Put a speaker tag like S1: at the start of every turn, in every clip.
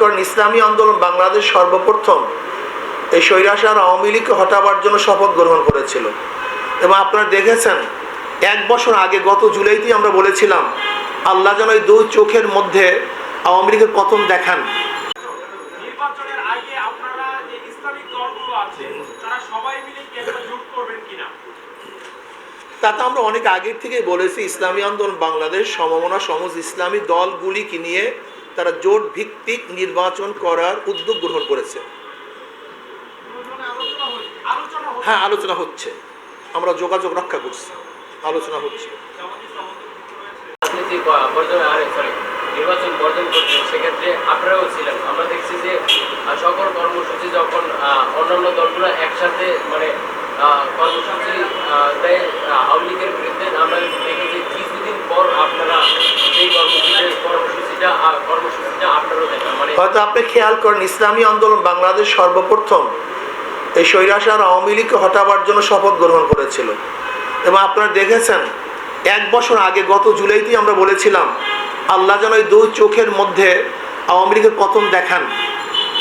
S1: কারণ ইসলামী আন্দোলন বাংলাদেশ সর্বপ্রথম এই স্বৈরাচার আওয়ামী লীগকে হটাবার জন্য শপথ গ্রহণ করেছিল। এবং আপনারা দেখেছেন 1 বছর আগে গত জুলাইতেই আমরা বলেছিলাম আল্লাহ যেন এই 2 চোখের মধ্যে আওয়ামী লীগের পতন দেখান।
S2: নির্বাচনের আগে আপনারা যে ইসলামিক দলগুলো আছে তারা সবাই মিলে কি একটা জোট করবেন কিনা?
S1: তাতে আমরা অনেক আগের থেকেই বলেছি ইসলামী আন্দোলন বাংলাদেশ সমমনা সমস্ত ইসলামী দলগুলিকে নিয়ে তারা জোট ভিত্তিক নির্বাচন করার উদ্যোগ গ্রহণ করেছে। হ্যাঁ, আলোচনা হচ্ছে, আমরা যোগাযোগ রক্ষা করছি, আলোচনা হচ্ছে।
S3: নির্বাচন বর্জন করছেন, সেক্ষেত্রে আপনারাও ছিলেন। আমরা দেখছি যে সকল কর্মসূচি যখন অন্যান্য দলগুলো একসাথে কর্মসূচি দেয় আওয়ামী লীগের বিরুদ্ধে, আমরা দেখেছি কিছুদিন পর আপনারা সেই কর্মসূচিটা আপনারাও দেখেন।
S1: হয়তো আপনি খেয়াল করেন ইসলামী আন্দোলন বাংলাদেশ সর্বপ্রথম এই স্বৈরাচার আওয়ামী লীগকে হটাবার জন্য শপথ গ্রহণ করেছিল। এবং আপনারা দেখেছেন 1 বছর আগে গত জুলাইতেই আমরা বলেছিলাম আল্লাহ যেন এই 2 চোখের মধ্যে আওয়ামী লীগের পতন দেখান।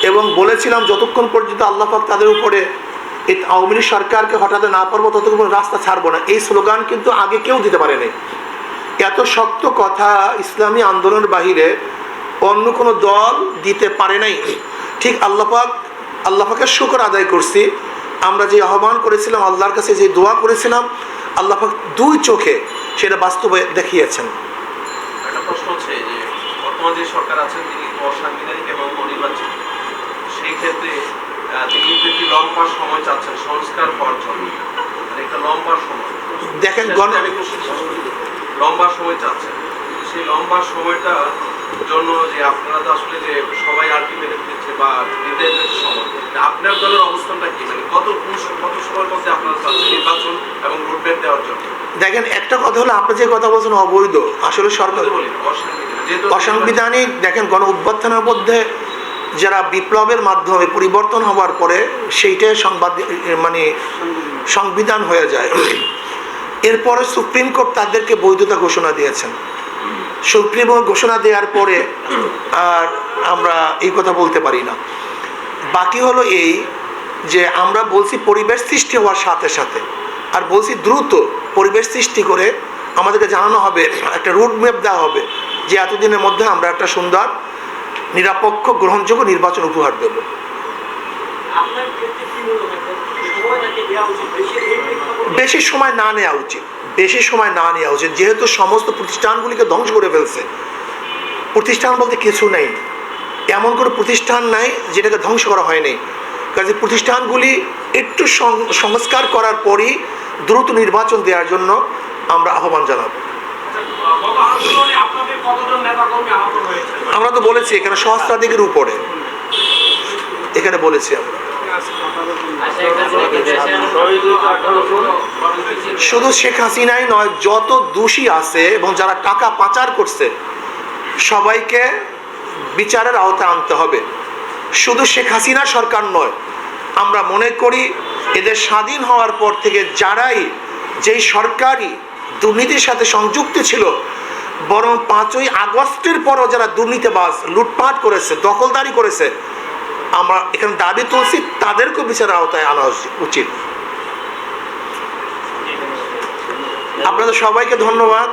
S1: এবং বলেছিলাম যতক্ষণ পর্যন্ত আল্লাহ পাক তাদের উপরে এই আওয়ামী লীগ সরকারকে হটাতে না পারবো ততক্ষণ রাস্তা ছাড়বো না। এই স্লোগান কিন্তু আগে কেউ দিতে পারেনি। এত শক্ত কথা ইসলামী আন্দোলনের বাহিরে অন্য কোনো দল দিতে পারে নাই। ঠিক আল্লাহ পাকের শুকর আদায় করছি, আমরা যে আহ্বান করেছিলাম, আল্লাহর কাছে যে দোয়া করেছিলাম, আল্লাহ পাক 2 চোখে সেটা বাস্তবে দেখিয়েছেন।
S4: একটা প্রশ্ন হচ্ছে যে বর্তমান যে সরকার আছেন তিনি অসাংবিধানিক এবং অনির্বাচিত, সেই ক্ষেত্রে তিনি একটি লম্বা সময় চাচ্ছেন সংস্কার হওয়ার জন্য, একটা লম্বা সময়
S1: দেখেন
S4: লম্বা সময় চাচ্ছেন। সেই লম্বা সময়টা জন্য যে আপনারা তো আসলে যে সবাই আলটিমেট দিচ্ছে বা নির্ধারিত সময়, আপনার দলের অবস্থানটা কি, কত সময়ের মধ্যে আপনারা চাচ্ছেন নির্বাচন এবং রুটম্যাপ দেওয়ার জন্য?
S1: দেখেন একটা কথা হলো আপনি যে কথা বলছেন অবৈধ, আসলে সরকার অসাংবিধানিক। দেখেন গণ অভ্যুত্থানের মধ্যে যারা বিপ্লবের মাধ্যমে পরিবর্তন হওয়ার পরে সেইটাই সংবিধান হয়ে যায়। এরপরে সুপ্রিম কোর্ট তাদেরকে বৈধতা ঘোষণা দিয়েছেন। সুপ্রিম কোর্ট ঘোষণা দেওয়ার পরে আর আমরা এই কথা বলতে পারি না। বাকি হলো এই যে আমরা বলছি পরিবেশ সৃষ্টি হওয়ার সাথে সাথে, আর বলছি দ্রুত পরিবেশ সৃষ্টি করে আমাদেরকে জানানো হবে, একটা রুট ম্যাপ দেওয়া হবে যে এতদিনের মধ্যে আমরা একটা সুন্দর নিরপেক্ষ গ্রহণযোগ্য নির্বাচন উপহার দেব। বেশি সময় না নেওয়া উচিত, যেহেতু সমস্ত প্রতিষ্ঠানগুলিকে ধ্বংস করে ফেলছে। প্রতিষ্ঠান বলতে কিছু নেই, এমন কোনো প্রতিষ্ঠান নাই যেটাকে ধ্বংস করা হয়নি। কাজে প্রতিষ্ঠানগুলি একটু সংস্কার করার পরই দ্রুত নির্বাচন দেওয়ার জন্য আমরা আহ্বান জানাব। আমরা তো বলেছি এখানে সহস্রাধিকের উপরে, এখানে বলেছি আমরা। শুধু শেখ হাসিনাই নয়, যত দোষী আছে এবং যারা টাকা পাচার করছে সবাইকে বিচারের আওতায় আনতে হবে। শুধু শেখ হাসিনা সরকার নয়, আমরা মনে করি এদের স্বাধীন হওয়ার পর থেকে যারাই যেই সরকারি দুর্নীতির সাথে সংযুক্ত ছিল, বরং 5ই আগস্টের পরও যারা দুর্নীতিবাজ, লুটপাট করেছে, দখলদারি করেছে, আমরা এখানে দাবি তুলছি তাদেরকেও বিচারের আওতায় আনা উচিত। আপনাদের সবাইকে ধন্যবাদ।